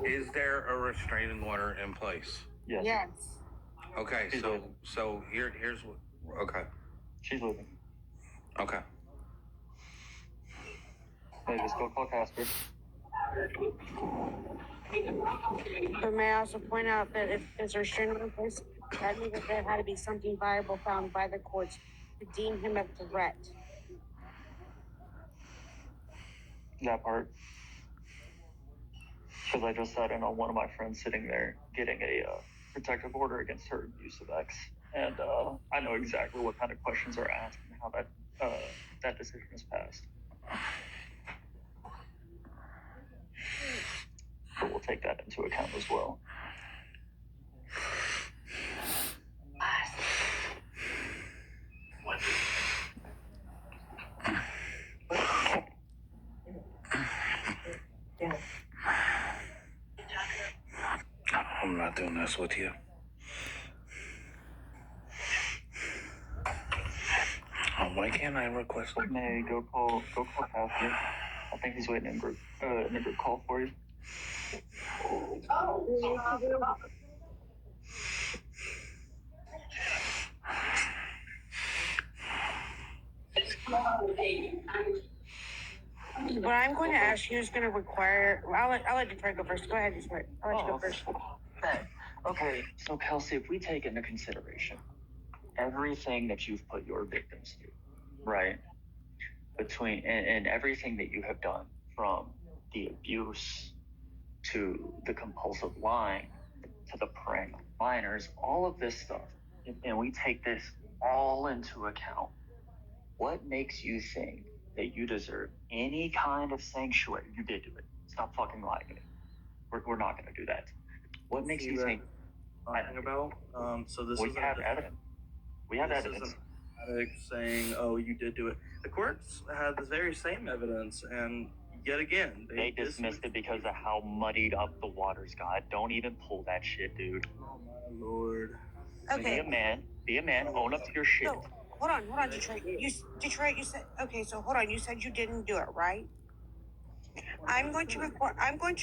Is there a restraining order in place? Yes. Yes. Okay, She's so leaving. here's what. Okay. She's leaving. Okay. Hey, just go call Casper. But may I also point out that if there's a restraining order in place, that means that there had to be something viable found by the courts to deem him a threat. That part. Because I just sat in on one of my friends sitting there getting a protective order against her use of X. And I know exactly what kind of questions are asked and how that decision is passed. But we'll take that into account as well. I'm not doing this with you. Why can't I request it? May go call Casper. I think he's waiting in a group call for you. What I'm going to ask you is going to require. I'll let Detroit go first. Go ahead, Detroit. I'll let you go first. Okay, so Kelsey, if we take into consideration everything that you've put your victims through, right? And everything that you have done, from the abuse to the compulsive lying to the preying on minors, all of this stuff, and we take this all into account, what makes you think that you deserve any kind of sanctuary? You did do it. Stop fucking lying to me. We're not going to do that. What makes you think? Talking about. So this We is have evidence. We have evidence. This is an addict saying, "Oh, you did do it." The courts had the very same evidence, and yet again, they dismissed it because of how muddied up the waters got. Don't even pull that shit, dude. Oh my lord. Okay. Be a man. Own up to your shit. So, hold on, Detroit. Detroit, you said okay. So hold on. You said you didn't do it, right? I'm going to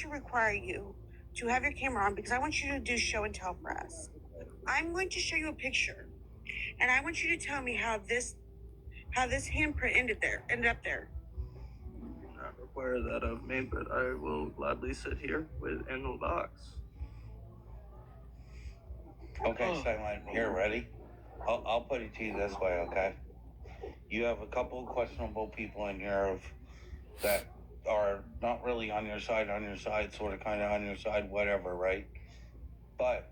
require you to have your camera on because I want you to do show and tell for us. I'm going to show you a picture, and I want you to tell me how this handprint ended up there. Not require that of me, but I will gladly sit here in the box. Okay, Sideline, here, ready? I'll put it to you this way, okay? You have a couple of questionable people in here that are not really on your side, sort of kind of on your side, whatever, right? But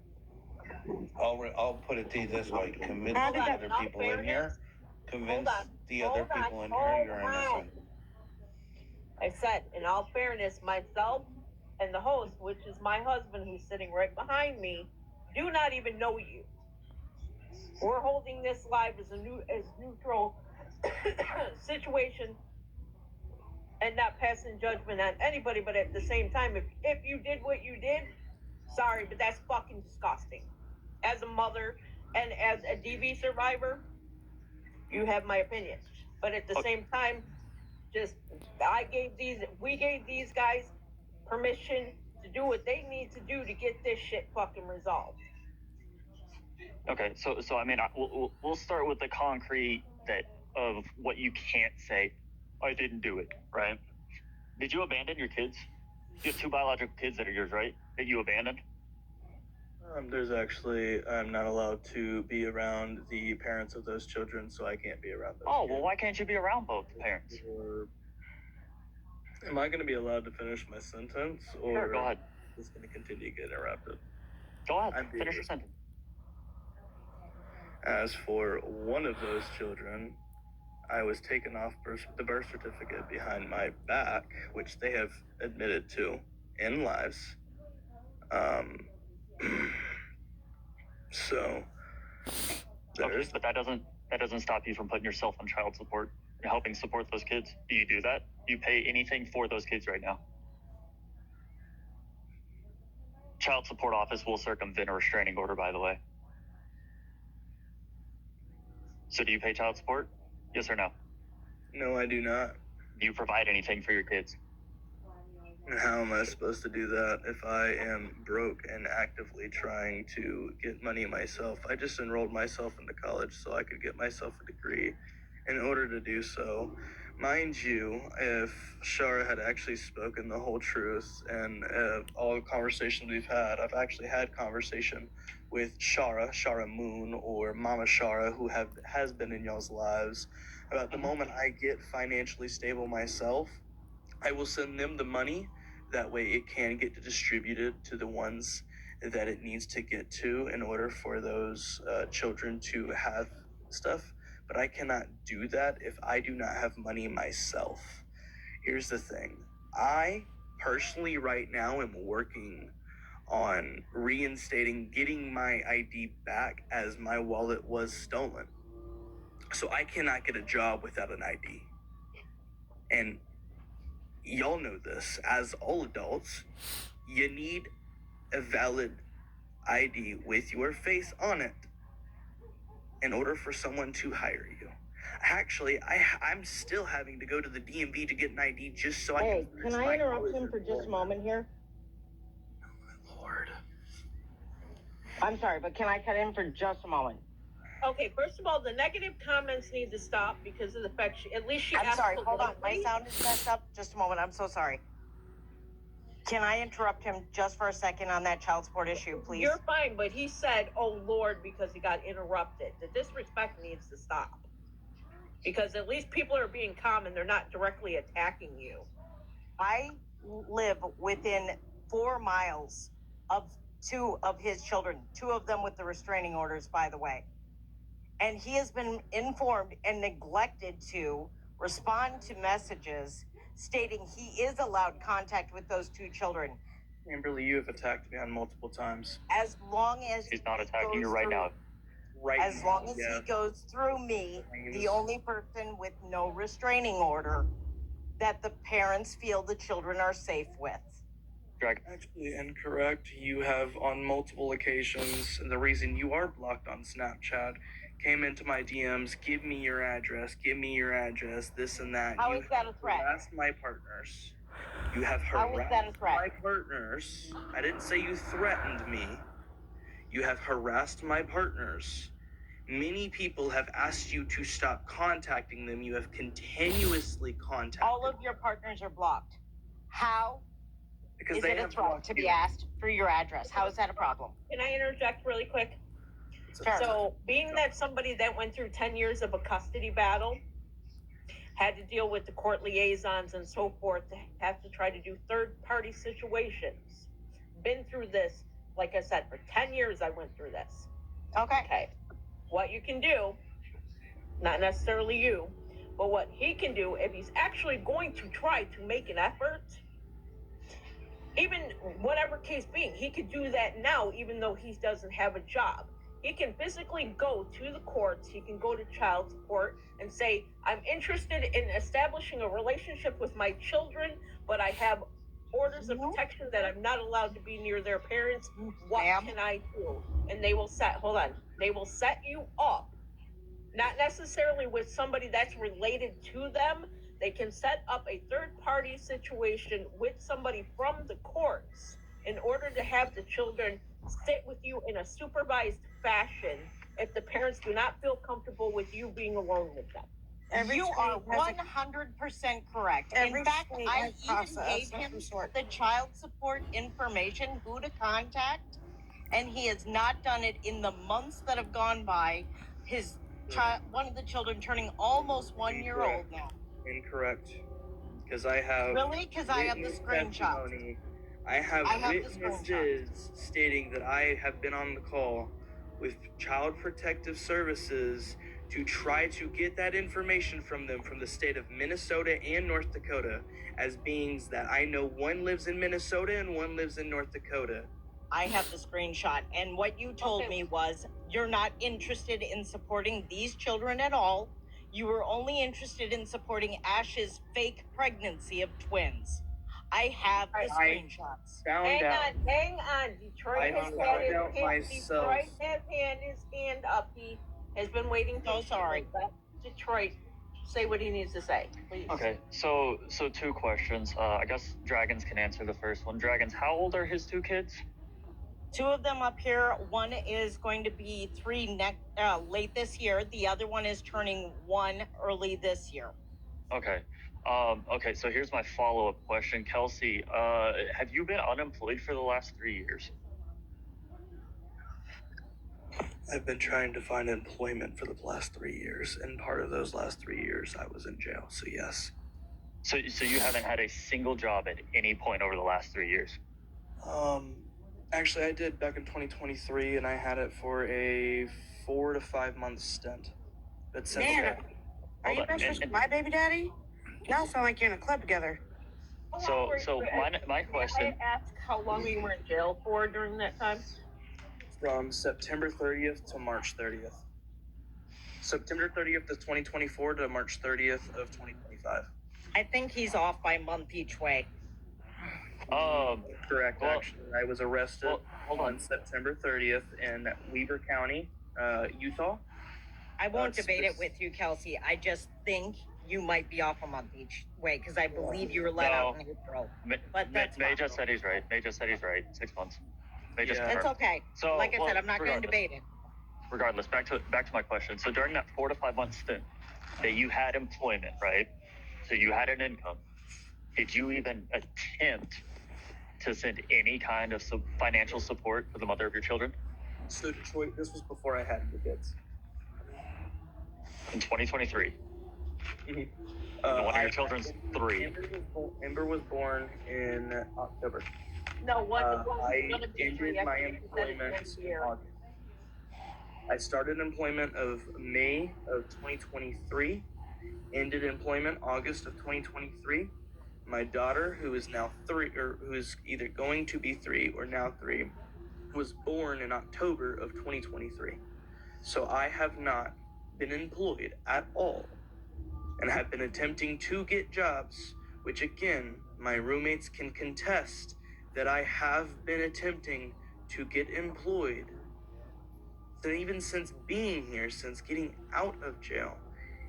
I'll put it to you this way: convince the other people in here, convince the other people in here you're innocent. I said, in all fairness, myself and the host, which is my husband who's sitting right behind me, do not even know you. We're holding this live as neutral situation and not passing judgment on anybody, but at the same time, if you did what you did, sorry, but that's fucking disgusting. As a mother and as a DV survivor, you have my opinion. But at the same time, we gave these guys permission to do what they need to do to get this shit fucking resolved. Okay, so I mean, we'll start with the concrete of what you can't say. I didn't do it, right? Did you abandon your kids? You have 2 biological kids that are yours, right? That you abandoned? There's actually, I'm not allowed to be around the parents of those children, so I can't be around those kids. Well, why can't you be around both parents? Am I going to be allowed to finish my sentence, or sure, go ahead. Is going to continue to get interrupted? Go ahead, finish your sentence. As for one of those children, I was taken off the birth certificate behind my back, which they have admitted to in lives. So okay, but that doesn't stop you from putting yourself on child support and helping support those kids. Do you do that? Do you pay anything for those kids right now? Child support office will circumvent a restraining order, by the way. So do you pay child support? Yes or no? No, I do not. Do you provide anything for your kids? And how am I supposed to do that if I am broke and actively trying to get money myself? I just enrolled myself into college so I could get myself a degree. In order to do so, mind you, if Shara had actually spoken the whole truth and all the conversations we've had, I've actually had conversation with Shara Moon, or Mama Shara, who has been in y'all's lives, about the moment I get financially stable myself, I will send them the money. That way it can get distributed to the ones that it needs to get to in order for those children to have stuff. But I cannot do that if I do not have money myself. Here's the thing. I personally right now am working on reinstating, getting my ID back as my wallet was stolen. So I cannot get a job without an ID. And y'all know this, as all adults, you need a valid ID with your face on it in order for someone to hire you. Actually, I'm still having to go to the DMV to get an ID just so I Hey, can I interrupt him for just a moment here? Oh, my Lord. I'm sorry, but can I cut in for just a moment? Okay, first of all, the negative comments need to stop because of the fact at least she I'm asked sorry, hold on. My politely. sound is messed up. Just a moment. I'm so sorry. Can I interrupt him just for a second on that child support issue, please? You're fine, but he said, oh Lord, because he got interrupted. The disrespect needs to stop. Because at least people are being calm and they're not directly attacking you. I live within 4 miles of 2 of his children, 2 of them with the restraining orders, by the way. And he has been informed and neglected to respond to messages stating he is allowed contact with those 2 children. Amberly, you have attacked me on multiple times. As long as He's not attacking you goes right through- now. Right As now, long as yeah. he goes through me, the only person with no restraining order that the parents feel the children are safe with. Actually incorrect. You have on multiple occasions, and the reason you are blocked on Snapchat, came into my DMs, give me your address, this and that. How is that a threat? Harassed my partners. You have How is harassed that a threat? my partners. I didn't say you threatened me. You have harassed my partners. Many people have asked you to stop contacting them. You have continuously contacted All of your partners are blocked. How because is they it a have threat blocked to be you. asked for your address? How is that a problem? Can I interject really quick? Sure. So, being that somebody that went through 10 years of a custody battle, had to deal with the court liaisons and so forth, have to try to do third-party situations, been through this, like I said, for 10 years I went through this. Okay. What you can do, not necessarily you, but what he can do, if he's actually going to try to make an effort, even whatever case being, he could do that now, even though he doesn't have a job. He can physically go to the courts, he can go to child support and say, I'm interested in establishing a relationship with my children, but I have orders of protection that I'm not allowed to be near their parents. What can I do? And they will set you up, not necessarily with somebody that's related to them. They can set up a third-party situation with somebody from the courts in order to have the children sit with you in a supervised fashion if the parents do not feel comfortable with you being alone with them. You are 100% correct. In fact, I even gave him the child support information, who to contact, and he has not done it in the months that have gone by. His child, one of the children turning almost 1 year old now. Incorrect. Because I have Because I have the screenshot. I have the witnesses stating that I have been on the call with Child Protective Services to try to get that information from them from the state of Minnesota and North Dakota, as beings that I know one lives in Minnesota and one lives in North Dakota. I have the screenshot, and what you told me was you're not interested in supporting these children at all. You were only interested in supporting Ash's fake pregnancy of twins. I have the screenshots. Hang on. Detroit has had his hand up. He has been waiting. So sorry. Detroit. say what he needs to say, please. Okay, so two questions. I guess Dragons can answer the first one. Dragons, how old are his two kids? Two of them up here. One is going to be three late this year. The other one is turning one early this year. Okay. Okay, so here's my follow-up question. Kelsey, have you been unemployed for the last 3 years? I've been trying to find employment for the last 3 years, and part of those last 3 years I was in jail, so yes. So you haven't had a single job at any point over the last 3 years? Actually I did back in 2023, and I had it for a 4 to 5 month stint. But since Man, then, are you best friends with my baby daddy? Y'all sound like you're in a club together. So my question. May I ask how long you were in jail for during that time? from September 30th to March 30th. September 30th of 2024 to March 30th of 2025. I think he's off by a month each way. Correct, well, actually. I was arrested hold on. September 30th in Weber County, Utah. I won't debate it with you, Kelsey. I just think you might be off a month each way because I believe you were let out in April. But that's May just said he's right. May just said he's right. 6 months. May just That's okay. So, like I said, I'm not going to debate it. Regardless, back to my question. So during that 4 to 5 month stint that you had employment, right? So you had an income. Did you even attempt to send any kind of financial support for the mother of your children? So Detroit, this was before I had the kids. In 2023. One of your children's 3. Ember was born in October. No, one I gonna be ended 3 my after you said it employment was in year. August. I started employment of May of 2023, ended employment August of 2023. My daughter, who is now 3, or who is either going to be 3 or now 3, was born in October of 2023. So I have not been employed at all and have been attempting to get jobs, which again, my roommates can contest that I have been attempting to get employed. So even since being here, since getting out of jail,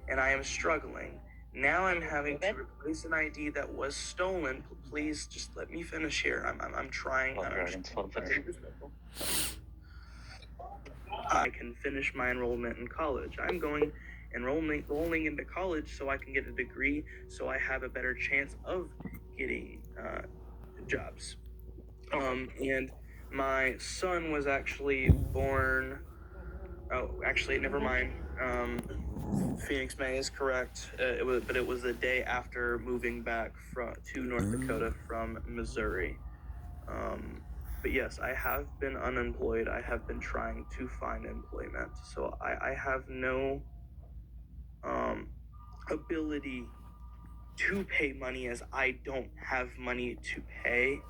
and I am struggling. Now I'm having to replace an ID that was stolen. Please just let me finish here. I'm trying. I can finish my enrollment in college. I'm enrolling into college so I can get a degree, so I have a better chance of getting jobs. And my son was actually born. Oh, actually, never mind. Phoenix May is correct. It was the day after moving back to North Dakota from Missouri. But yes, I have been unemployed. I have been trying to find employment. So I have no ability to pay money, as I don't have money to pay.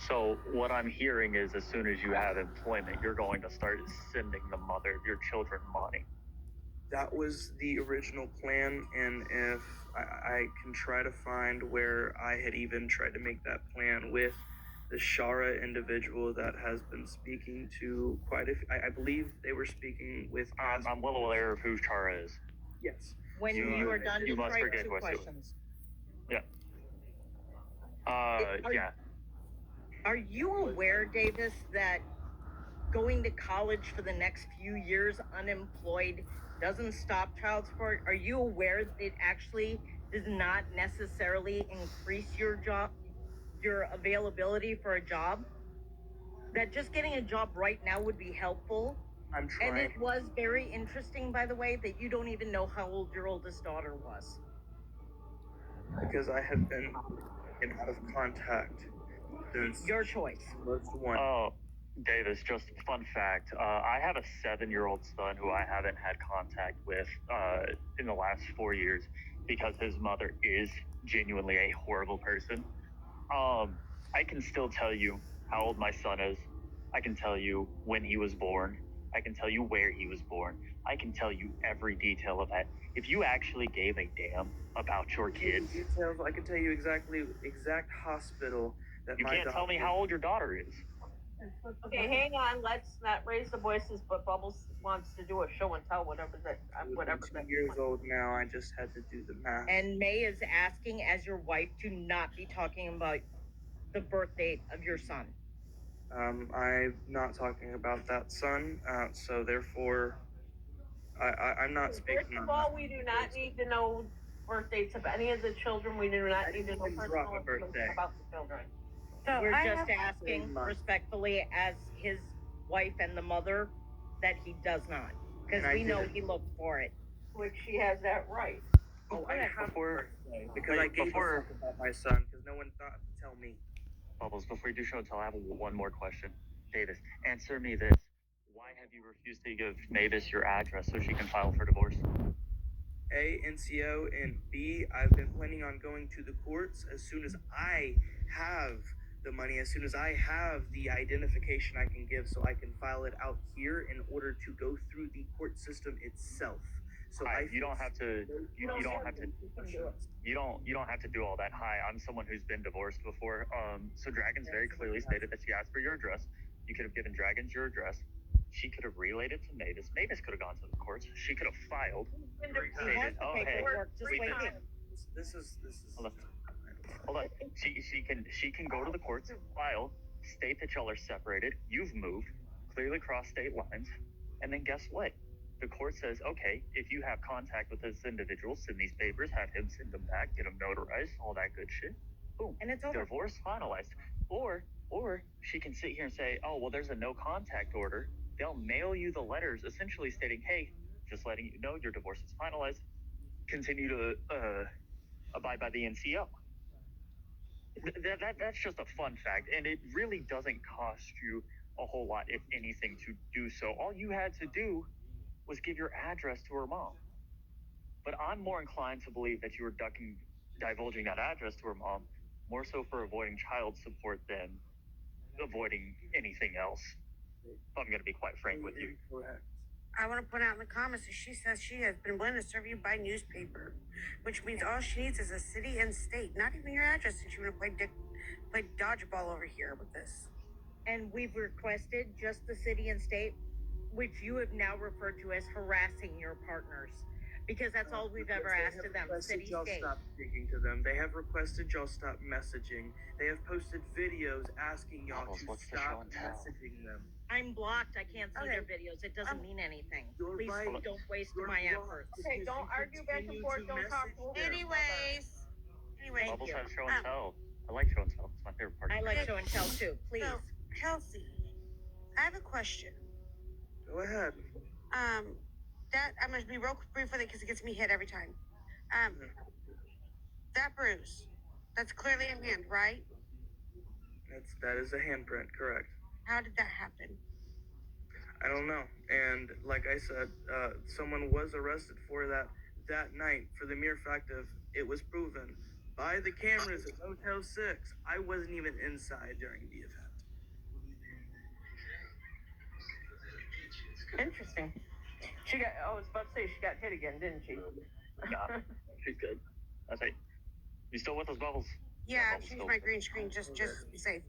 So what I'm hearing is as soon as you have employment, you're going to start sending the mother of your children money. That was the original plan, and if I can try to find where I had even tried to make that plan with the Shara individual that has been speaking to quite a few, I believe they were speaking with... I'm well aware of who Shara is. Yes. When you are done, you must forget 2 questions. Yeah. Yeah. Are you aware, Davis, that going to college for the next few years unemployed doesn't stop child support? Are you aware that it actually does not necessarily increase your availability for a job? That just getting a job right now would be helpful. I'm trying. And it was very interesting, by the way, that you don't even know how old your oldest daughter was. Because I have been out of contact since... Your choice. Oh, Davis, just fun fact. I have a 7-year-old son who I haven't had contact with in the last 4 years because his mother is genuinely a horrible person. I can still tell you how old my son is. I can tell you when he was born. I can tell you where he was born. I can tell you every detail of that. If you actually gave a damn about your kids... I can tell you exact hospital that you can't tell me how old your daughter is. Okay, hang on. Let's not raise the voices. But Bubbles wants to do a show and tell, whatever that. I'm 2 years old now. I just had to do the math. And May is asking, as your wife, to not be talking about the birth date of your son. I'm not talking about that son, so therefore, I'm not speaking. First of all, we do not need to know birth dates of any of the children. We do not need to know personal information about the children. So we're just asking respectfully, as his wife and the mother, that he does not, because we know he looked for it. Which she has that right. Oh, I have birthday because I gave a fuck about my son because no one thought to tell me. Bubbles, before you do show and tell, I have one more question. Davis, answer me this. Why have you refused to give Mavis your address so she can file for divorce? A, NCO, and B, I've been planning on going to the courts as soon as I have the money, as soon as I have the identification I can give so I can file it out here in order to go through the court system itself. So you don't have to you don't have to do all that. Hi, I'm someone who's been divorced before. So Dragon's very clearly stated that she asked for your address. You could have given Dragons your address. She could have relayed it to Mavis. Mavis could have gone to the courts. She could have filed. Stated, oh hey, this is hold on. She can go to the courts, file, state that y'all are separated. You've moved, clearly crossed state lines, and then guess what? The court says, okay, if you have contact with this individual, send these papers, have him send them back, get them notarized, all that good shit. Boom. And it's over. Divorce finalized. Or she can sit here and say, oh, well, there's a no contact order. They'll mail you the letters essentially stating, hey, just letting you know your divorce is finalized. Continue to abide by the NCO. That's just a fun fact, and it really doesn't cost you a whole lot, if anything, to do so. All you had to do was give your address to her mom. But I'm more inclined to believe that you were divulging that address to her mom, more so for avoiding child support than avoiding anything else. If I'm going to be quite frank with you. I want to point out in the comments that she says she has been willing to serve you by newspaper, which means all she needs is a city and state, not even your address, since you want to play dodgeball over here with this. And we've requested just the city and state, which you have now referred to as harassing your partners, because that's all we've ever asked of them. City, y'all state. Stop speaking to them. They have requested y'all stop messaging. They have posted videos asking y'all to stop messaging them. I'm blocked. I can't see their videos. It doesn't mean anything. Please don't waste my efforts. Okay, don't argue back and forth. Don't talk over. Anyway. Bubbles has show and tell. I like show and tell. It's my favorite part. I like show and tell too. Please. So, Kelsey, I have a question. Go ahead. That I'm gonna be real brief with it because it gets me hit every time. That bruise, that's clearly a hand, right? That is a handprint, correct. How did that happen? I don't know. And like I said, someone was arrested for that night for the mere fact of it was proven by the cameras at Motel 6. I wasn't even inside during the event. Interesting. I was about to say she got hit again, didn't she? Yeah, she's good. That's right. You still with us, Bubbles? Yeah, I've changed my green screen just to be safe.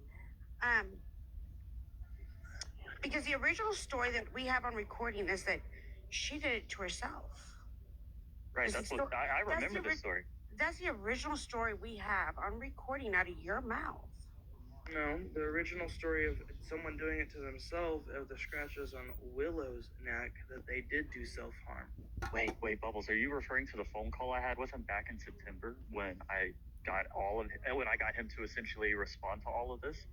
Because the original story that we have on recording is that she did it to herself. Right, that's what I remember this story. That's the original story we have on recording out of your mouth. No, the original story of someone doing it to themselves of the scratches on Willow's neck that they did do self-harm. Wait, Bubbles, are you referring to the phone call I had with him back in September when I got him to essentially respond to all of this?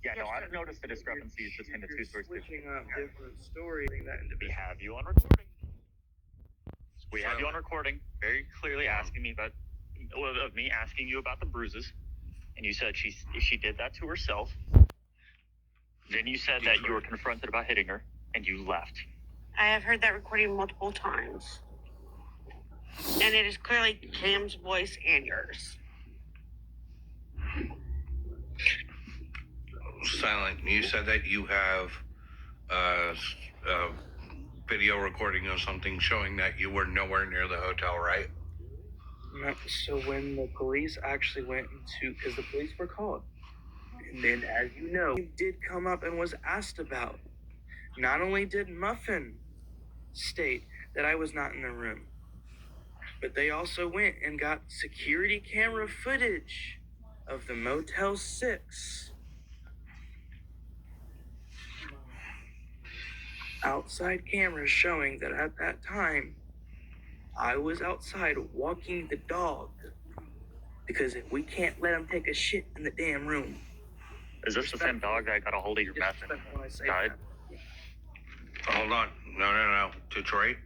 Yeah, no, I've noticed the discrepancies between the two stories. Switching up different stories. We have you on recording. We have you on recording, very clearly asking me about the bruises, and you said she did that to herself. Then you said that you were confronted about hitting her, and you left. I have heard that recording multiple times, and it is clearly Cam's voice and yours. Silent, you said that you have a video recording of something showing that you were nowhere near the hotel, right? So when the police actually went because the police were called And then, as you know, he did come up and was asked about. Not only did Muffin state that I was not in the room, but they also went and got security camera footage of the Motel 6. Outside cameras showing that at that time, I was outside walking the dog. Because we can't let him take a shit in the damn room. Is this the same dog that got a hold of your meth and died? Hold on. No. Detroit,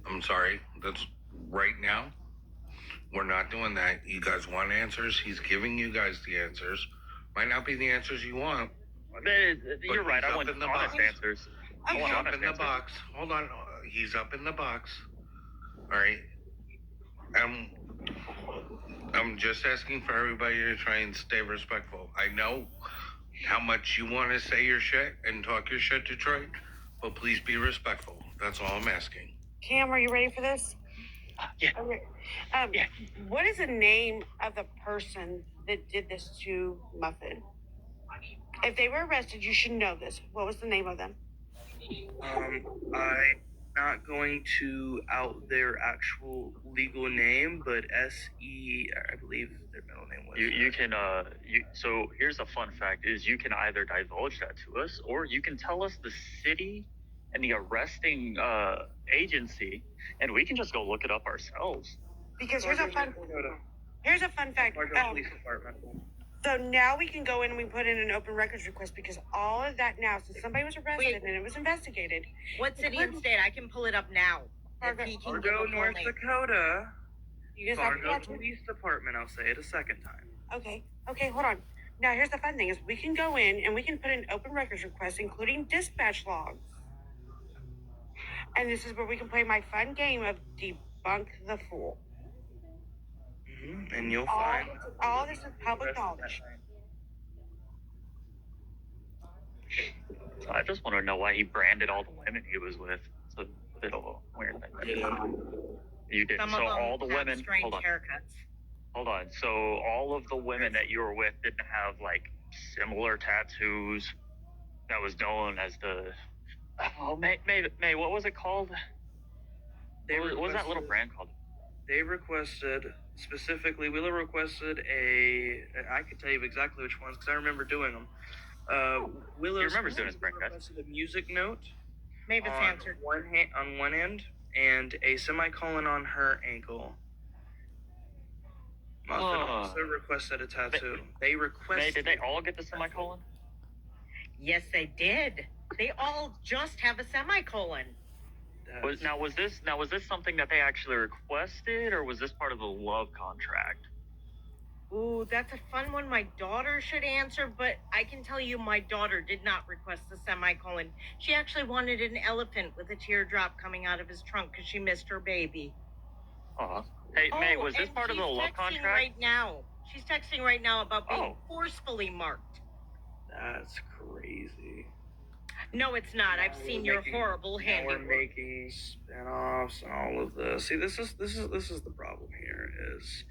I'm sorry. That's right now. We're not doing that. You guys want answers? He's giving you guys the answers. Might not be the answers you want. You're right. I want honest answers. He's up in the box. Hold on. He's up in the box. All right. I'm just asking for everybody to try and stay respectful. I know how much you want to say your shit and talk your shit, Detroit, but please be respectful. That's all I'm asking. Cam, are you ready for this? Yeah. Okay. Yeah. What is the name of the person that did this to Muffin? If they were arrested, you should know this. What was the name of them? I'm not going to out their actual legal name, but S.E., I believe their middle name was. You can so here's a fun fact is you can either divulge that to us or you can tell us the city and the arresting agency and we can just go look it up ourselves. Because here's a fun fact. Police Department. So now we can go in and we put in an open records request because all of that now, since somebody was arrested and it was investigated. What city and state? I can pull it up now. Fargo, Fargo, North Dakota. You just have to Fargo watch it. Police Department. I'll say it a second time. Okay, hold on. Now here's the fun thing is we can go in and we can put in open records requests, including dispatch logs. And this is where we can play my fun game of debunk the fool. And you'll find all this is public knowledge. I just want to know why he branded all the women he was with. It's a bit of a weird thing. You did. Some So of them all the have women. strange Hold on. haircuts. Hold on. So all of the women that you were with didn't have like similar tattoos. That was known as the. Oh, May. What was it called? What was that little brand called? They requested, specifically, Wheeler requested I could tell you exactly which ones, because I remember doing them. Wheeler You remember doing his brand, right? requested a music note Mavis answered. on one end, and a semicolon on her ankle. Muffin also requested a tattoo. They requested... May, did they all get the semicolon? Yes, they did. They all just have a semicolon. Was this something that they actually requested, or was this part of the love contract? Ooh, that's a fun one my daughter should answer, but I can tell you my daughter did not request the semicolon. She actually wanted an elephant with a teardrop coming out of his trunk because she missed her baby. Hey, May, was this part of the love contract? Right now. She's texting right now about being forcefully marked. That's crazy. No, it's not. I've seen your horrible handiwork. We're making spin-offs and all of this. See, this is the problem here is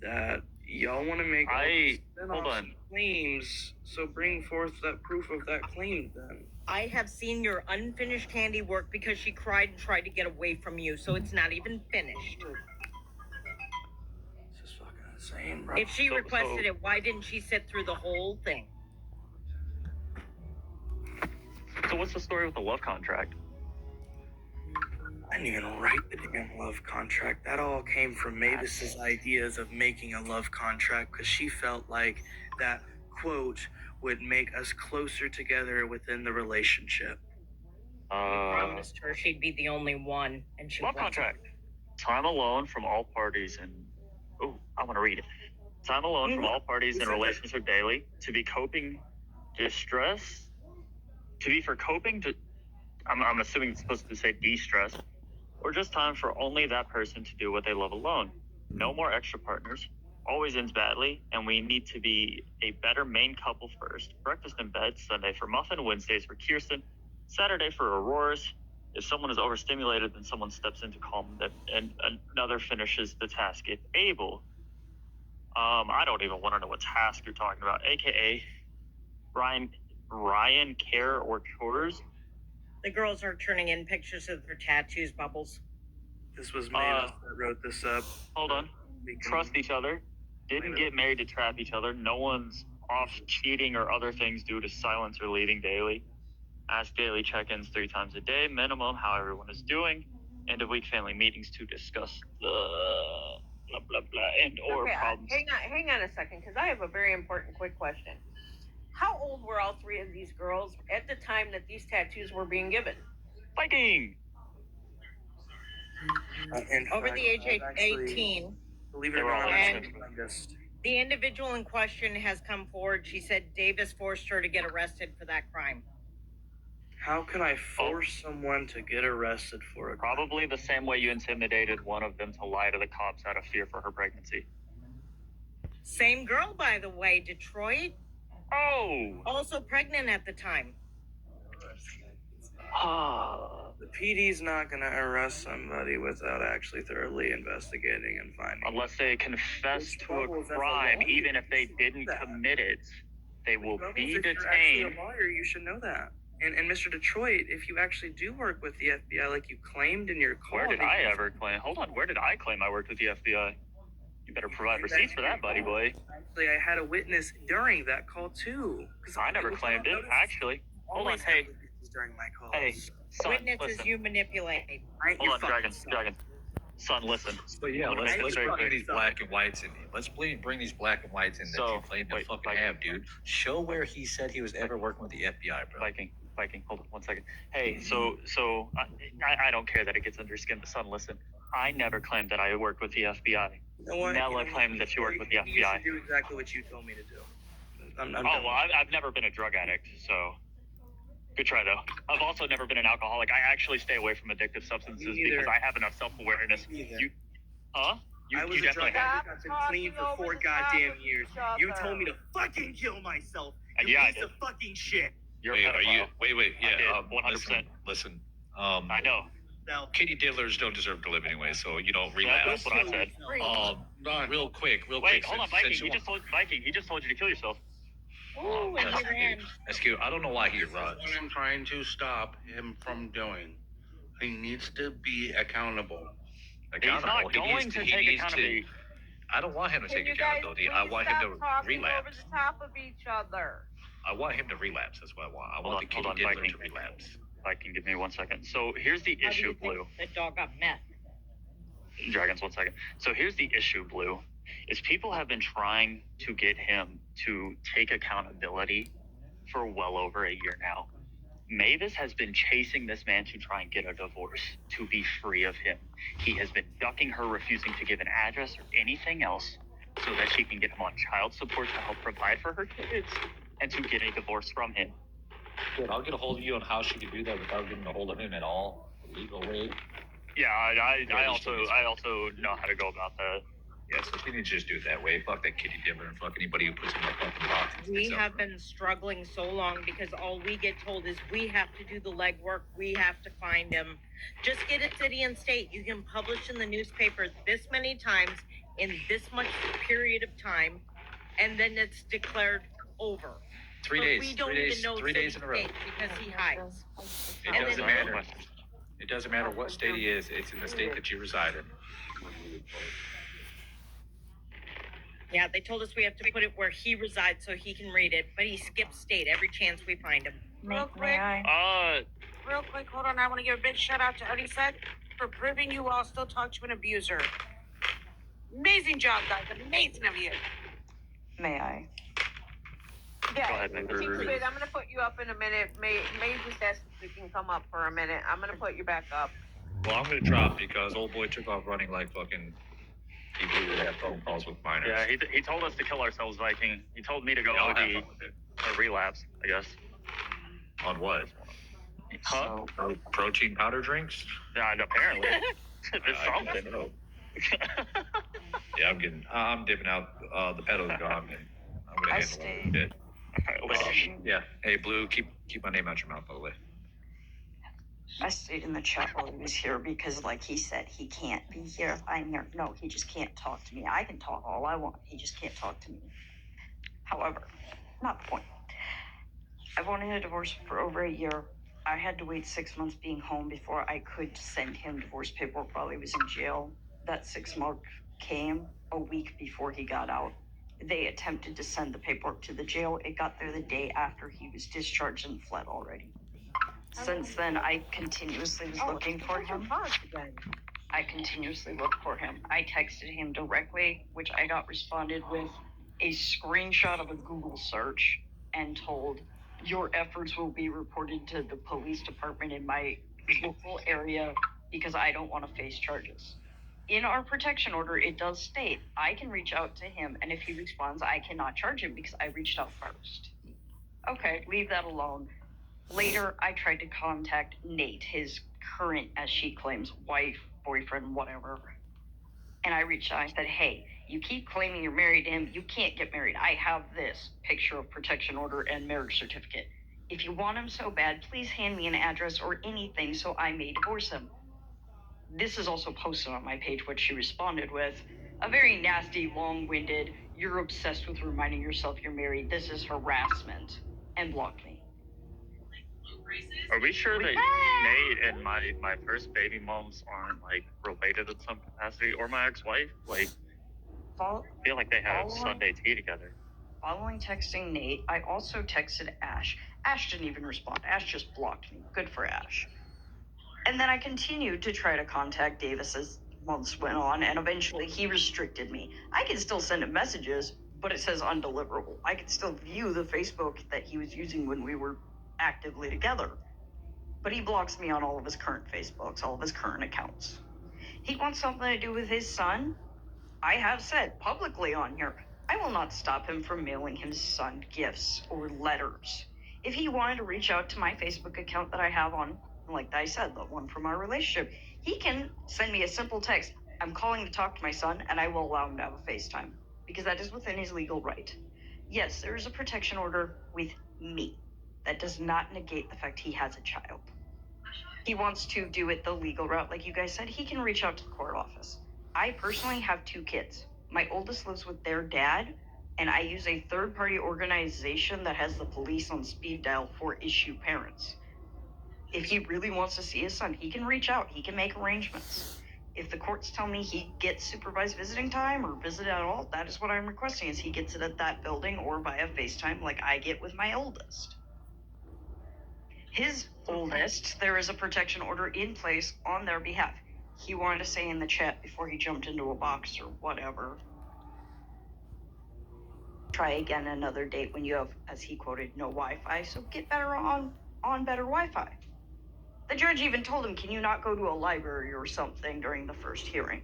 that y'all want to make spin-offs and claims, so bring forth that proof of that claim then. I have seen your unfinished handiwork because she cried and tried to get away from you, so it's not even finished. This is fucking insane, bro. If she requested it, why didn't she sit through the whole thing? So what's the story with the love contract? I didn't even write the damn love contract. That all came from Mavis's ideas of making a love contract because she felt like that quote would make us closer together within the relationship. I promised her she'd be the only one, and she love wasn't. contract. Time alone from all parties and I want to read it. Time alone from all parties in relationship daily to be coping distress. To be for coping to, I'm assuming it's supposed to say de-stress, or just time for only that person to do what they love alone. No more extra partners. Always ends badly, and we need to be a better main couple first. Breakfast in bed, Sunday for Muffin, Wednesdays for Kirsten, Saturday for Aurora's. If someone is overstimulated, then someone steps in to calm them, and another finishes the task if able. I don't even want to know what task you're talking about, aka Ryan Care or Chores. The girls are turning in pictures of their tattoos, Bubbles. This was Mavis that wrote this up. Hold on. Trust each other. Didn't get married to trap each other. No one's off cheating or other things due to silence or leaving daily. Ask daily check-ins 3 times a day, minimum, how everyone is doing. End of week family meetings to discuss the blah blah blah and or Okay, problems. hang on a second, because I have a very important quick question. How old were all 3 of these girls at the time that these tattoos were being given? Fighting. Over the age of 18. Believe it They or were all not, And- I'm youngest. The individual in question has come forward. She said Davis forced her to get arrested for that crime. How can I force someone to get arrested for a crime? Probably the same way you intimidated one of them to lie to the cops out of fear for her pregnancy. Same girl, by the way, Detroit, Oh. also pregnant at the time. The PD's not gonna arrest somebody without actually thoroughly investigating and finding. Unless they confess Which to Bubbles, a as a crime, lawyer, even if they should didn't know that. commit it, they will Bubbles, be if you're actually detained. a lawyer, you should know that. And Mr. Detroit, if you actually do work with the FBI, like you claimed in your call, Where did I ever claim? Hold on, where did I claim I worked with the FBI? You better provide receipts for that, buddy boy. Actually, I had a witness during that call too. 'Cause I never claimed it, actually. Hold on, always hey, have witnesses during my calls. hey, son, Witnesses listen. you manipulate. Right? Hold on, Dragon. Son, listen. But yeah, I'm gonna let's make this bring very these clear. black and whites in. Let's bring these black and whites in that So, you claim to wait, fucking like- have, dude. Show where he said he was ever working with the FBI, bro. Viking, hold on 1 second. Hey, so I don't care that it gets under your skin, but son, listen. I never claimed that I worked with the FBI. You know what? Nella claimed that you worked with the You FBI. should do exactly what you told me to do. I'm Oh, done. well, I've never been a drug addict, so good try, though. I've also never been an alcoholic. I actually stay away from addictive substances Me neither. because I have enough self-awareness. Either. Huh? I was you a drug definitely have. addict. I've been clean for 4 goddamn years. You told me to fucking kill myself. You Yeah, I piece did. of fucking shit. You're Wait, a pedophile. wait, I did, yeah, 100%. listen. I know. Now, Kitty diddlers don't deserve to live anyway, so Yeah, relapse. that's what I said. Real quick. Wait, hold on, Viking. since He just told you to kill yourself. Ooh, and he ran. That's cute. I don't know why he runs. That's what I'm trying to stop him from doing. He needs to be accountable. He's not going to take accountability. I don't want him to Can take you guys accountability. please I want him stop to talking over relapse. the top of each other? I want him to relapse. That's what I want. I want the kitty hold on, diddler Viking. to relapse. Viking, give me 1 second. So here's the How do issue, you think Blue. the dog got meth? Dragons, 1 second. So here's the issue, Blue, is people have been trying to get him to take accountability for well over a year now. Mavis has been chasing this man to try and get a divorce, to be free of him. He has been ducking her, refusing to give an address or anything else so that she can get him on child support to help provide for her kids and to get a divorce from him. Good. I'll get a hold of you on how she can do that without getting a hold of him at all. Legal way. Yeah, I also know how to go about that. Yeah, so she needs to just do it that way. Fuck that kitty diddler and fuck anybody who puts in that fucking box. We have been struggling so long because all we get told is we have to do the legwork. We have to find him. Just get it city and state. You can publish in the newspaper this many times in this much period of time, and then it's declared over. 3 But days. we don't 3 days. even know 3 days in a row. city state because he hides. It And doesn't then- matter. It doesn't matter what state he is. It's in the state that you reside in. Yeah, they told us we have to put it where he resides so he can read it, but he skips state every chance we find him. Real quick, real quick, hold on. I want to give a big shout out to Ernie said for proving you all still talk to an abuser. Amazing job, guys. Amazing of you. May I? Yeah, Go ahead, Meg. T-Streets, I'm gonna put you up in a minute. May just ask if you can come up for a minute. I'm gonna put you back up. Well, I'm gonna drop because old boy took off running like fucking people who have phone calls with minors. Yeah, he told us to kill ourselves, Viking. He told me to go I'll have OD fun with it. or relapse, I guess. On what? Huh? Protein powder drinks? Yeah, apparently. It's I something. don't know. Yeah, I'm dipping out. The pedal's gone. And I'm gonna I handle it a bit. Yeah. Hey, Blue, keep my name out your mouth, by the way. I stayed in the chat while he was here because, like he said, he can't be here if I'm here. No, he just can't talk to me. I can talk all I want. He just can't talk to me. However, not the point. I've wanted a divorce for over a year. I had to wait 6 months being home before I could send him divorce paperwork while he was in jail. That 6 month came a week before he got out. They attempted to send the paperwork to the jail. It got there the day after he was discharged and fled already. Since then, I continuously was looking for him. I continuously looked for him. I texted him directly, which I got responded with a screenshot of a Google search and told, your efforts will be reported to the police department in my local area because I don't want to face charges. In our protection order, it does state I can reach out to him, and if he responds, I cannot charge him because I reached out first. Okay, leave that alone. Later, I tried to contact Nate, his current, as she claims, wife, boyfriend, whatever. And I reached out and said, hey, you keep claiming you're married to him. You can't get married. I have this picture of protection order and marriage certificate. If you want him so bad, please hand me an address or anything so I may divorce him. This is also posted on my page, which she responded with a very nasty, long-winded, you're obsessed with reminding yourself you're married. This is harassment, and blocked me. Are we sure that Nate and my first baby moms aren't like related in some capacity, or my ex-wife? Like, I feel like they have Sunday tea together. Following texting Nate, I also texted Ash. Ash didn't even respond. Ash just blocked me. Good for Ash. And then I continued to try to contact Davis as months went on, and eventually he restricted me. I can still send him messages, but it says undeliverable. I can still view the Facebook that he was using when we were actively together. But he blocks me on all of his current Facebooks, all of his current accounts. He wants something to do with his son. I have said publicly on here, I will not stop him from mailing his son gifts or letters. If he wanted to reach out to my Facebook account that I have on, like I said, the one from our relationship, he can send me a simple text. I'm calling to talk to my son, and I will allow him to have a FaceTime because that is within his legal right. Yes, there is a protection order with me. That does not negate the fact he has a child. He wants to do it the legal route, like you guys said. He can reach out to the court office. I personally have 2 kids. My oldest lives with their dad, and I use a third-party organization that has the police on speed dial for issue parents. If he really wants to see his son, he can reach out. He can make arrangements. If the courts tell me he gets supervised visiting time or visit at all, that is what I'm requesting, is he gets it at that building or via FaceTime like I get with my oldest. His oldest, there is a protection order in place on their behalf. He wanted to say in the chat before he jumped into a box or whatever, try again another date when you have, as he quoted, no Wi-Fi, so get better on better Wi-Fi. The judge even told him, can you not go to a library or something during the first hearing?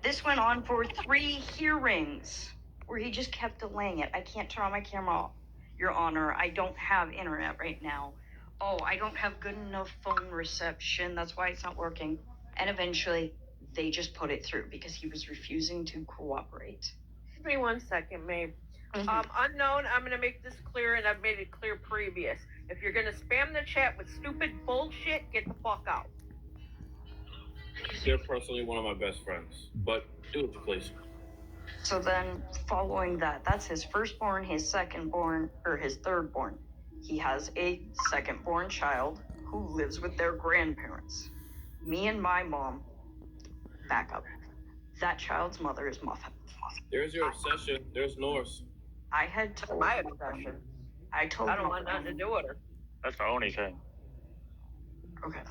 This went on for 3 hearings where he just kept delaying it. I can't turn on my camera off. Your Honor, I don't have internet right now. Oh, I don't have good enough phone reception. That's why it's not working. And eventually, they just put it through because he was refusing to cooperate. Give me 1 second, Maeve. Unknown, I'm going to make this clear, and I've made it clear previous. If you're going to spam the chat with stupid bullshit, get the fuck out. They're personally one of my best friends, but do it, please. So then, following that, that's his firstborn, his secondborn, or his thirdborn. He has a secondborn child who lives with their grandparents. Me and my mom, back up. That child's mother is Muffin. There's your obsession. There's Norse. I had told My obsession. I told I don't Muffin, want nothing to do with her. That's the only thing. Okay.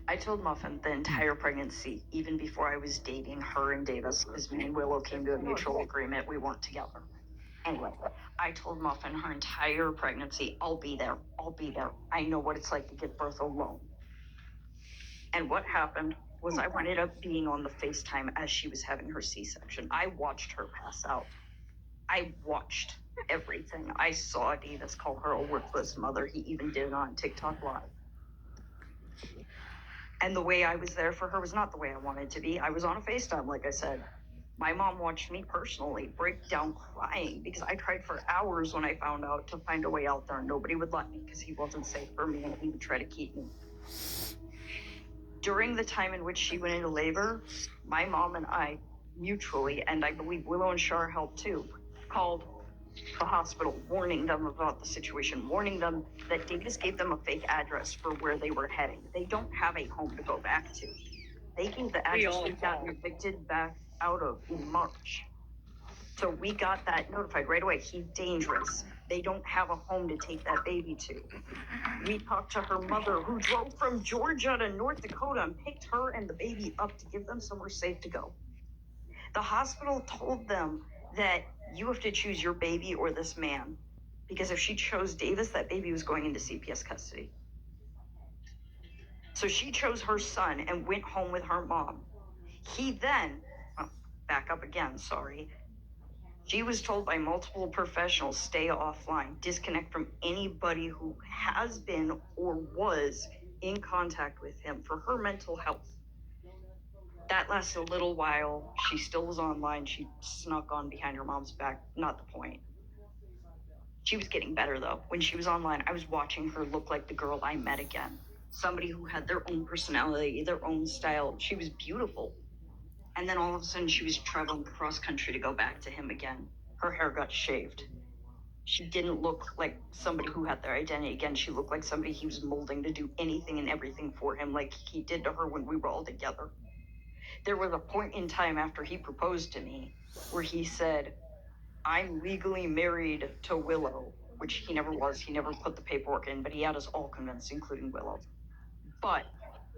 I told Muffin the entire pregnancy, even before I was dating her and Davis, because me and Willow came to a mutual agreement we weren't together. Anyway, I told Muffin her entire pregnancy, I'll be there. I'll be there. I know what it's like to give birth alone. And what happened was I ended up being on the FaceTime as she was having her C-section. I watched her pass out. I watched everything. I saw Davis call her a worthless mother. He even did it on TikTok Live. And the way I was there for her was not the way I wanted to be. I was on a FaceTime, like I said. My mom watched me personally break down crying because I tried for hours when I found out to find a way out there, and nobody would let me because he wasn't safe for me and he would try to keep me. During the time in which she went into labor, my mom and I mutually, and I believe Willow and Shar helped too, called the hospital, warning them about the situation, warning them that Davis gave them a fake address for where they were heading. They don't have a home to go back to. They gave the address we got evicted back out of in March. So we got that notified right away. He's dangerous. They don't have a home to take that baby to. We talked to her mother, who drove from Georgia to North Dakota and picked her and the baby up to give them somewhere safe to go. The hospital told them that you have to choose your baby or this man, because if she chose Davis, that baby was going into CPS custody. So she chose her son and went home with her mom. He then, back up again, sorry. She was told by multiple professionals, stay offline, disconnect from anybody who has been or was in contact with him for her mental health. That lasted a little while. She still was online. She snuck on behind her mom's back. Not the point. She was getting better though. When she was online, I was watching her look like the girl I met again. Somebody who had their own personality, their own style. She was beautiful. And then all of a sudden she was traveling cross country to go back to him again. Her hair got shaved. She didn't look like somebody who had their identity again. She looked like somebody he was molding to do anything and everything for him, like he did to her when we were all together. There was a point in time after he proposed to me where he said, I'm legally married to Willow, which he never was. He never put the paperwork in, but he had us all convinced, including Willow. But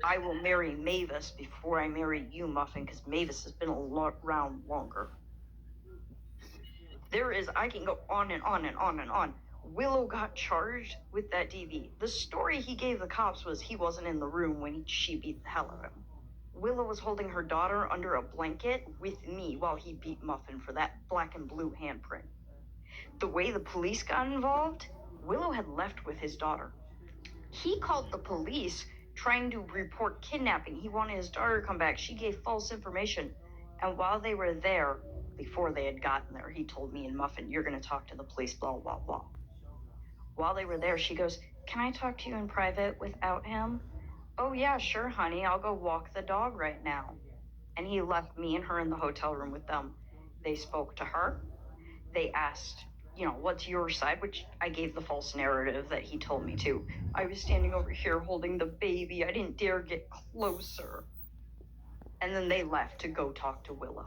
I will marry Mavis before I marry you, Muffin, because Mavis has been around longer. I can go on and on and on and on. Willow got charged with that DV. The story he gave the cops was he wasn't in the room when she beat the hell out of him. Willow was holding her daughter under a blanket with me while he beat Muffin for that black and blue handprint. The way the police got involved, Willow had left with his daughter. He called the police trying to report kidnapping. He wanted his daughter to come back. She gave false information. And while they were there, before they had gotten there, he told me and Muffin, you're going to talk to the police, blah, blah, blah. While they were there, she goes, can I talk to you in private without him? Oh yeah, sure, honey. I'll go walk the dog right now. And he left me and her in the hotel room with them. They spoke to her. They asked, what's your side? Which I gave the false narrative that he told me to. I was standing over here holding the baby. I didn't dare get closer. And then they left to go talk to Willow.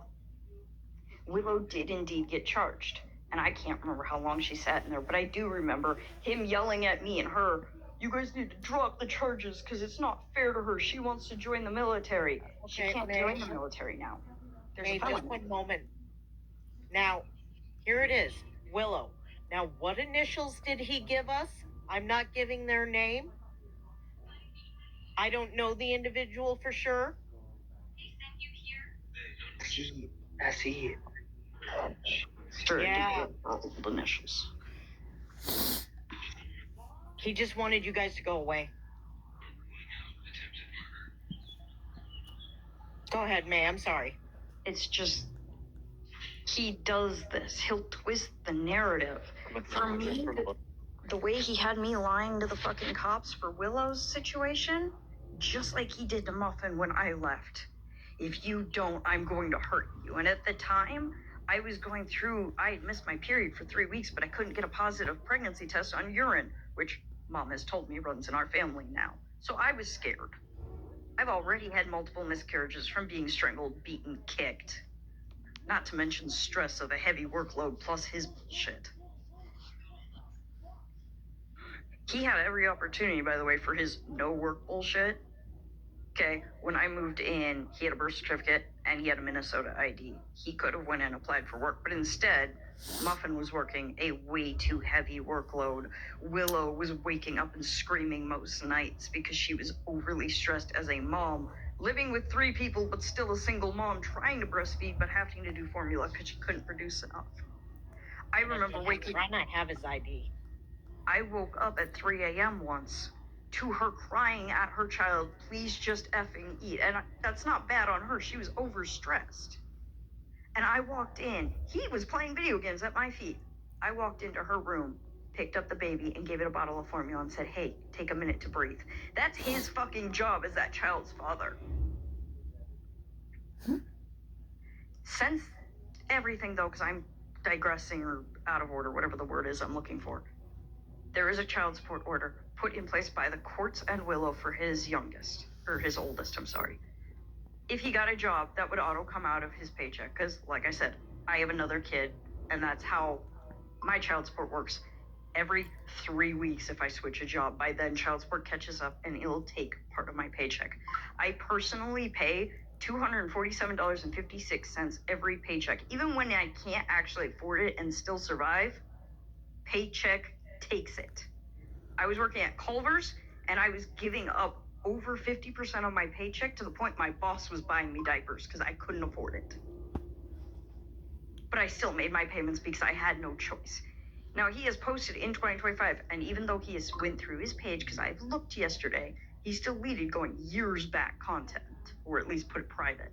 Willow did indeed get charged. And I can't remember how long she sat in there, but I do remember him yelling at me and her, you guys need to drop the charges because it's not fair to her. She wants to join the military. She can't join the military now. Just one moment. Now, here it is, Willow. Now, what initials did he give us? I'm not giving their name. I don't know the individual for sure. He sent you here. S.E. Yeah. Initials. He just wanted you guys to go away. Go ahead, May. I'm sorry. It's just, he does this. He'll twist the narrative. For me, the way he had me lying to the fucking cops for Willow's situation, just like he did to Muffin when I left. If you don't, I'm going to hurt you. And at the time, I had missed my period for 3 weeks, but I couldn't get a positive pregnancy test on urine, which Mom has told me runs in our family now. So I was scared. I've already had multiple miscarriages from being strangled, beaten, kicked. Not to mention stress of a heavy workload plus his bullshit. He had every opportunity, by the way, for his no work bullshit. Okay, when I moved in, he had a birth certificate and he had a Minnesota ID. He could have went and applied for work, but instead, Muffin was working a way too heavy workload. Willow was waking up and screaming most nights because she was overly stressed as a mom, living with 3 people, but still a single mom, trying to breastfeed, but having to do formula because she couldn't produce enough. I remember waking up. Why not have his ID? I woke up at 3 a.m. once to her crying at her child, please just effing eat. And that's not bad on her. She was overstressed. And I walked in. He was playing video games at my feet. I walked into her room, picked up the baby, and gave it a bottle of formula and said, hey, take a minute to breathe. That's his fucking job as that child's father. Since everything, though, because I'm digressing or out of order, whatever the word is I'm looking for. There is a child support order put in place by the courts and Willow for his youngest, or his oldest, I'm sorry. If he got a job, that would auto come out of his paycheck, because like I said, I have another kid, and that's how my child support works. Every 3 weeks, if I switch a job, by then child support catches up and it'll take part of my paycheck. I personally pay $247.56 every paycheck. Even when I can't actually afford it and still survive, paycheck takes it. I was working at Culver's and I was giving up over 50% of my paycheck to the point my boss was buying me diapers because I couldn't afford it. But I still made my payments because I had no choice. Now he has posted in 2025, and even though he has went through his page, because I've looked yesterday, he's still deleted going years back content, or at least put it private.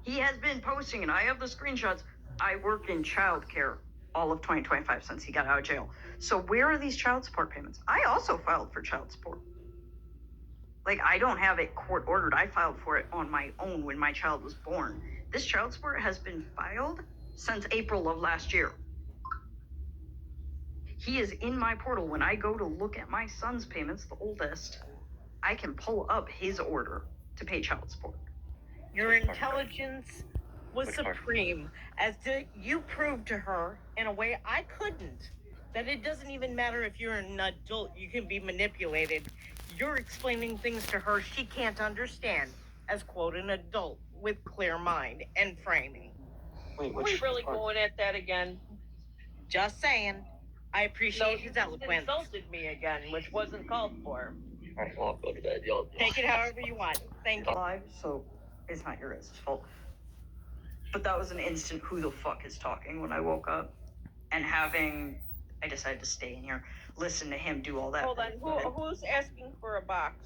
He has been posting, and I have the screenshots. I work in childcare all of 2025 since he got out of jail. So where are these child support payments? I also filed for child support. Like, I don't have it court ordered. I filed for it on my own when my child was born. This child support has been filed since April of last year. He is in my portal. When I go to look at my son's payments, the oldest, I can pull up his order to pay child support. Your intelligence was supreme, as you proved to her in a way I couldn't, that it doesn't even matter if you're an adult, you can be manipulated. You're explaining things to her she can't understand, as quote an adult with clear mind and framing. Are we really going at that again? Just saying. I appreciate his You eloquence. insulted me again, which wasn't called for. All right, well, I'll go to bed. Y'all. Take it however you want. Thank you. Live, so it's not your guys' fault. But that was an instant who the fuck is talking when I woke up. And I decided to stay in here, listen to him do all that. Hold on, who's asking for a box?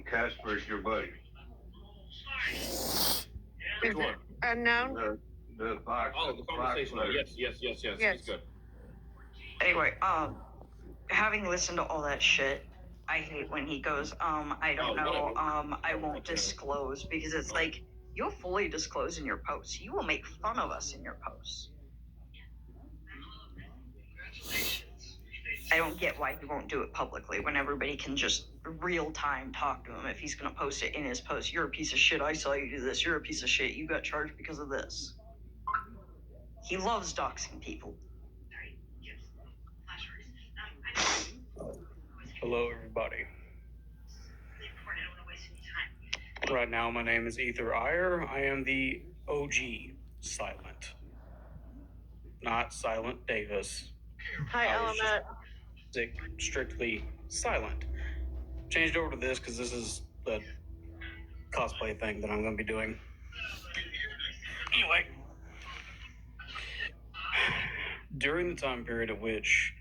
Casper's your buddy. Which one? Unknown? The box. Oh, the conversation. Yes. Yes. He's good. Anyway, having listened to all that shit, I hate when he goes, I don't know, I won't disclose, because it's like, you'll fully disclose in your posts. You will make fun of us in your posts. I don't get why he won't do it publicly when everybody can just real time talk to him. If he's gonna post it in his post, you're a piece of shit, I saw you do this, you're a piece of shit, you got charged because of this. He loves doxing people. Hello, everybody. Right now, my name is Ether Iyer. I am the OG Silent, not Silent Davis. Hi, Element. Strictly Silent. Changed over to this because this is the cosplay thing that I'm going to be doing. Anyway, during the time period at which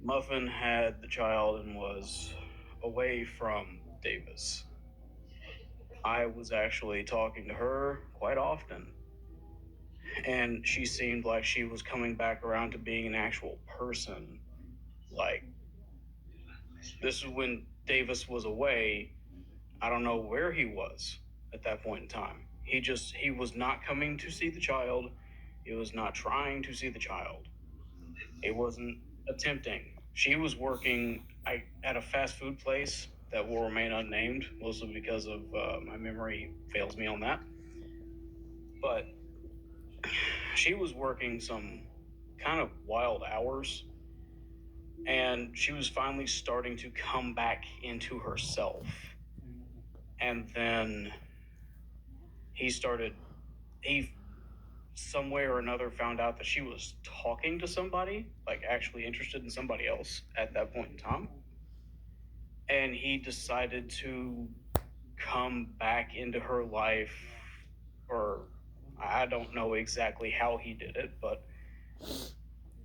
Muffin had the child and was away from Davis, I was actually talking to her quite often, and she seemed like she was coming back around to being an actual person. Like, this is when Davis was away. I don't know where he was at that point in time. He was not coming to see the child. He was not trying to see the child. It wasn't attempting. She was working at a fast food place that will remain unnamed, mostly because of my memory fails me on that. But she was working some kind of wild hours, and she was finally starting to come back into herself. And then he some way or another found out that she was talking to somebody, like actually interested in somebody else at that point in time. And he decided to come back into her life, or I don't know exactly how he did it, but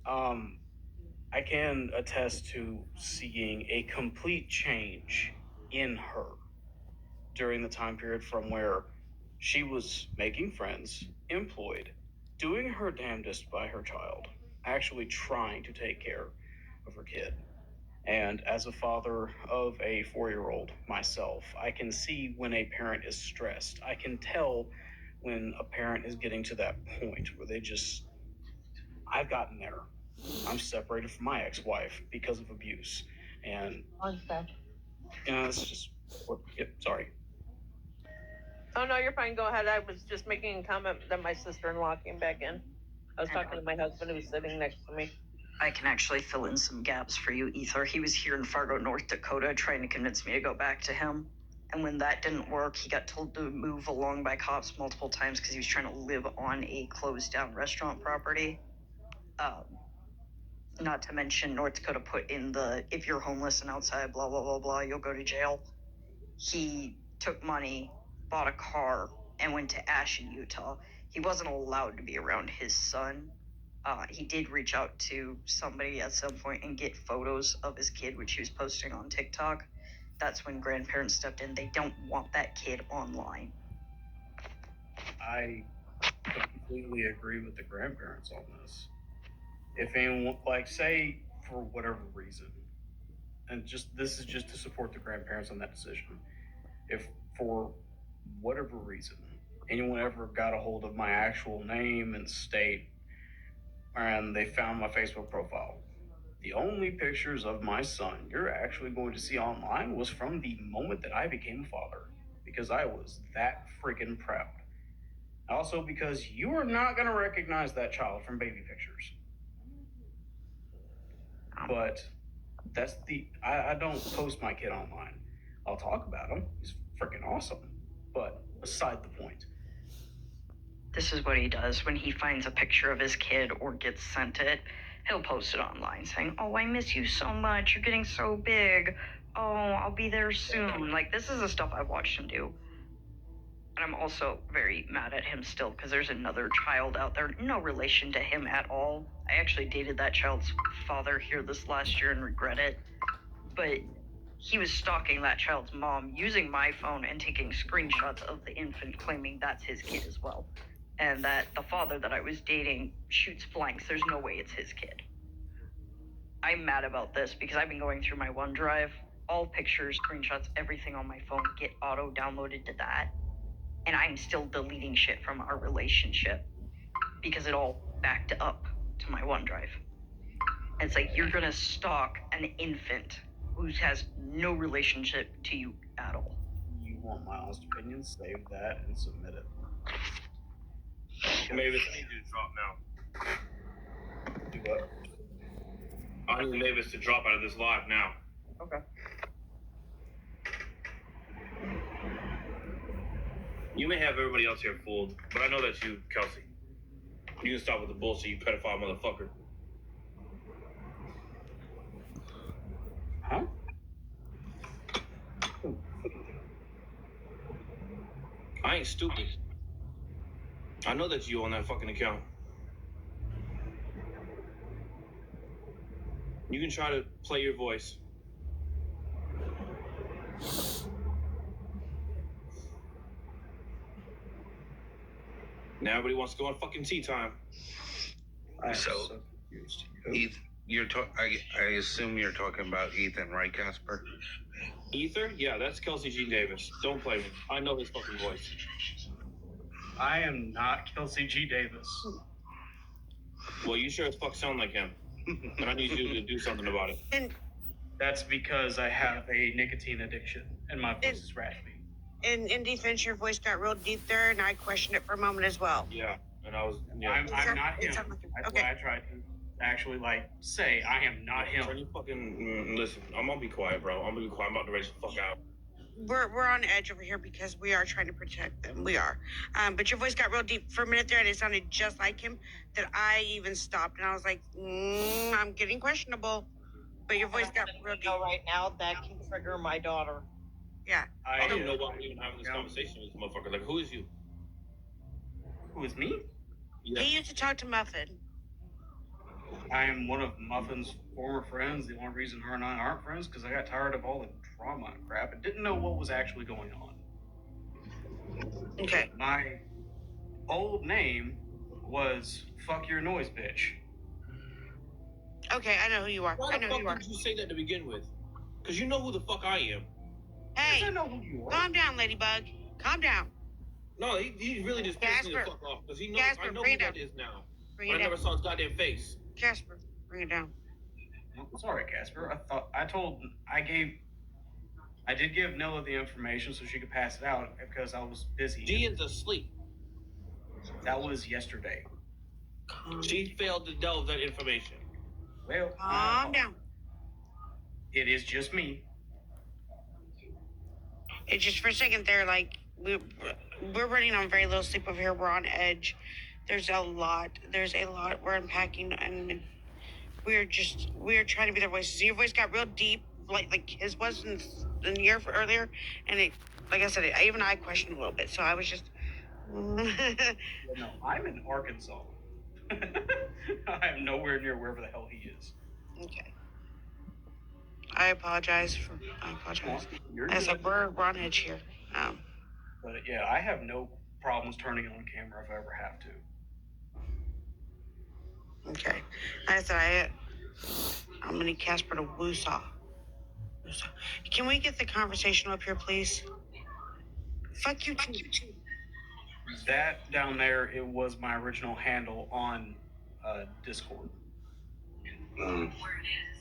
I can attest to seeing a complete change in her during the time period from where she was making friends, employed, doing her damnedest by her child, actually trying to take care of her kid. And as a father of a 4-year-old myself, I can see when a parent is stressed. I can tell when a parent is getting to that point where they just, I've gotten there. I'm separated from my ex-wife because of abuse. And, it's just, sorry. Oh, no, you're fine. Go ahead. I was just making a comment that my sister-in-law came back in. I was talking to my husband who's sitting next to me. I can actually fill in some gaps for you, Ether. He was here in Fargo, North Dakota, trying to convince me to go back to him. And when that didn't work, he got told to move along by cops multiple times because he was trying to live on a closed-down restaurant property. Not to mention North Dakota put in the, if you're homeless and outside, blah, blah, blah, blah, you'll go to jail. He took money, bought a car, and went to Ashen, Utah. He wasn't allowed to be around his son. He did reach out to somebody at some point and get photos of his kid, which he was posting on TikTok. That's when grandparents stepped in. They don't want that kid online. I completely agree with the grandparents on this. If anyone, like, say, for whatever reason, and this is just to support the grandparents on that decision. If for whatever reason anyone ever got a hold of my actual name and state, and they found my Facebook profile, the only pictures of my son you're actually going to see online was from the moment that I became a father, because I was that freaking proud. Also, because you are not going to recognize that child from baby pictures. But that's I don't post my kid online. I'll talk about him. He's freaking awesome. But beside the point. This is what he does when he finds a picture of his kid or gets sent it. He'll post it online saying, "Oh, I miss you so much. You're getting so big. Oh, I'll be there soon." Like, this is the stuff I've watched him do. And I'm also very mad at him still because there's another child out there, no relation to him at all. I actually dated that child's father here this last year and regret it. But he was stalking that child's mom using my phone and taking screenshots of the infant, claiming that's his kid as well. And that the father that I was dating shoots blanks. There's no way it's his kid. I'm mad about this because I've been going through my OneDrive. All pictures, screenshots, everything on my phone get auto-downloaded to that. And I'm still deleting shit from our relationship because it all backed up to my OneDrive. And it's like, you're gonna stalk an infant who has no relationship to you at all. You want my honest opinion? Save that and submit it. Mavis, I need you to drop now. Do what? I need Mavis to drop out of this live now. Okay. You may have everybody else here fooled, but I know that's you, Kelsey. You can stop with the bullshit, you pedophile motherfucker. Huh? I ain't stupid. I know that's you on that fucking account. You can try to play your voice. Now everybody wants to go on fucking tea time. So, confused. I assume you're talking about Ethan, right, Casper? Ether? Yeah, that's Kelsey G. Davis. Don't play me. I know his fucking voice. I am not Kelsey G. Davis. Well, you sure as fuck sound like him. And I need you to do something about it. And That's because I have a nicotine addiction and my voice is raspy. in defense, your voice got real deep there, and I questioned it for a moment as well. Yeah, and I was, yeah. I'm not It him. sounded like him. That's Okay. why I tried to actually, say I am not him. Turn your fucking, listen, I'm gonna be quiet, bro. I'm gonna be quiet. I'm about to raise the fuck out. We're on edge over here because we are trying to protect them. We are. But your voice got real deep for a minute there, and it sounded just like him. That I even stopped, and I was like, I'm getting questionable. But your voice got real deep. Right now, that can trigger my daughter. Yeah. I don't even know why we're even having this conversation with this motherfucker. Like, who is you? Who is me? Yeah. He used to talk to Muffin. I am one of Muffin's former friends. The only reason her and I aren't friends because I got tired of all the drama and crap and didn't know what was actually going on. Okay. My old name was Fuck Your Noise Bitch. Okay, I know who you are. Why I the know who you fuck are. did you say that to begin with? Because you know who the fuck I am. Hey, I know who you are. calm down, Ladybug. Calm down. No, he really just pissed me the Casper. fuck off because he knows Casper, I know bring who it down. that is now. Bring But it I never down. saw his goddamn face. Casper, bring it down. Sorry, Casper. I did give Nilla the information so she could pass it out because I was busy. Gian's asleep. That was yesterday. She failed to delve that information. Well, Calm down. it is just me. It's just for a second there, like, we're running on very little sleep over here. We're on edge. There's a lot we're unpacking, and we're trying to be their voices. Your voice got real deep, like his was in the year earlier, and it, like I said, even I questioned a little bit. So I was just. No, I'm in Arkansas. I am nowhere near wherever the hell he is. Okay. I apologize. I said we're on edge here. But yeah, I have no problems turning on camera if I ever have to. Okay. Like I said, I'm gonna need Casper to woosaw. Can we get the conversation up here, please? Fuck you too. That down there, it was my original handle on Discord.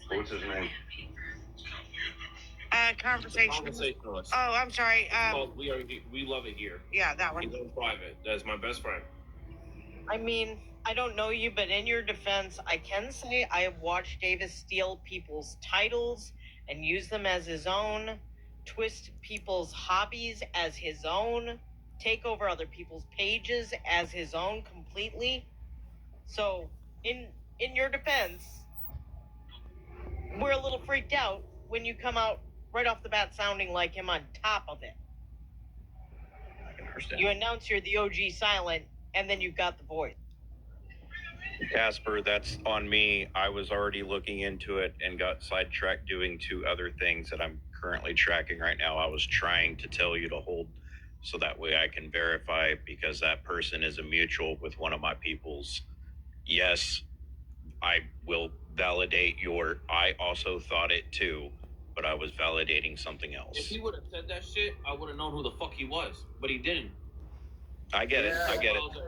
What's his name? Conversationalist. Oh, I'm sorry. We love it here. Yeah, that one. He's on private. That's my best friend. I mean, I don't know you, but in your defense, I can say I have watched Davis steal people's titles and use them as his own, twist people's hobbies as his own, take over other people's pages as his own completely. So, in your defense, we're a little freaked out when you come out right off the bat sounding like him on top of it. I can understand. You announce you're the OG silent, and then you've got the voice. Casper, that's on me. I was already looking into it and got sidetracked doing 2 other things that I'm currently tracking right now. I was trying to tell you to hold so that way I can verify, because that person is a mutual with one of my people's. Yes, I will validate I also thought it too, but I was validating something else. If he would have said that shit, I would have known who the fuck he was, but he didn't. I get it.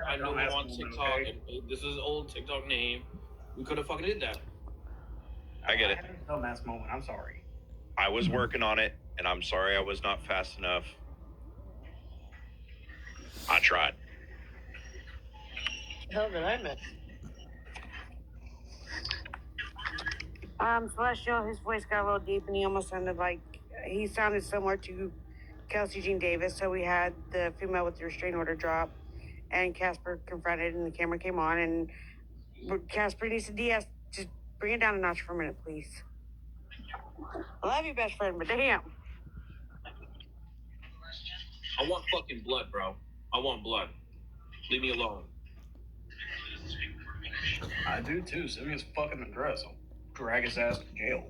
I know him on TikTok, and this is his old TikTok name. We could have fucking did that. I get it. I had a dumbass moment. I'm sorry. I was working on it, and I'm sorry I was not fast enough. I tried. Hell did I miss? Celestial, his voice got a little deep, and he almost sounded like he sounded similar to Kelsey Jean Davis. So we had the female with the restraining order drop, and Casper confronted, and the camera came on, and Casper needs to just bring it down a notch for a minute, please. I love you, best friend, but damn. I want fucking blood, bro. I want blood. Leave me alone. I do too. Send me his fucking address. I'll drag his ass to jail.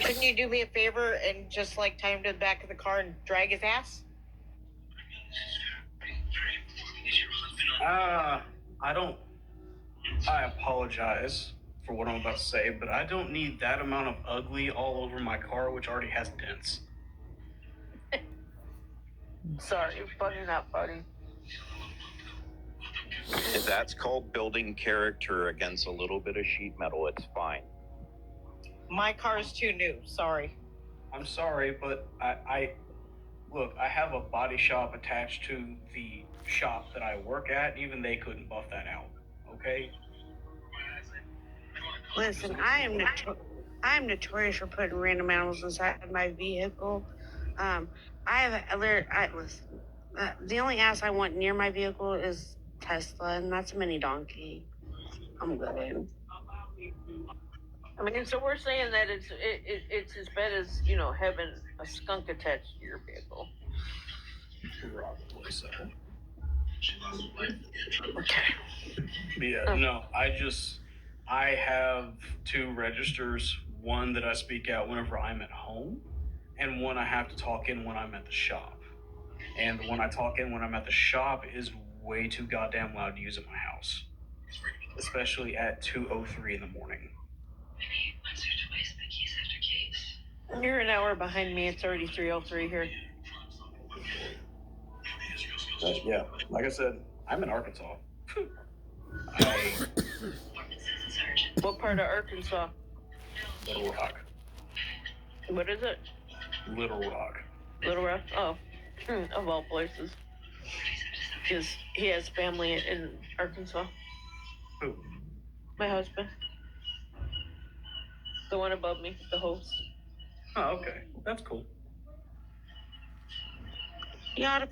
Couldn't you do me a favor and just like tie him to the back of the car and drag his ass? I apologize for what I'm about to say, but I don't need that amount of ugly all over my car, which already has dents. Sorry, funny, not funny. If that's called building character against a little bit of sheet metal, it's fine. My car's too new. Sorry. I'm sorry, but I look, I have a body shop attached to the shop that I work at. Even they couldn't buff that out. Okay? Listen, I am notorious for putting random animals inside my vehicle. Listen. The only ass I want near my vehicle is Tesla, and that's a mini donkey. I'm good. I mean, so we're saying that it's as bad as having a skunk attached to your vehicle. Probably so. Okay. Yeah, no, I have 2 registers, one that I speak out whenever I'm at home, and one I have to talk in when I'm at the shop. And the one I talk in when I'm at the shop is way too goddamn loud to use at my house. Especially at 2:03 in the morning. You're an hour behind me. It's already 3:03 here. Yeah, like I said, I'm in Arkansas. What part of Arkansas? Little Rock. What is it? Little Rock. Little Rock? Oh, of all places. Because he has family in Arkansas. Who? My husband. The one above me, the host. Oh, okay. That's cool. You ought to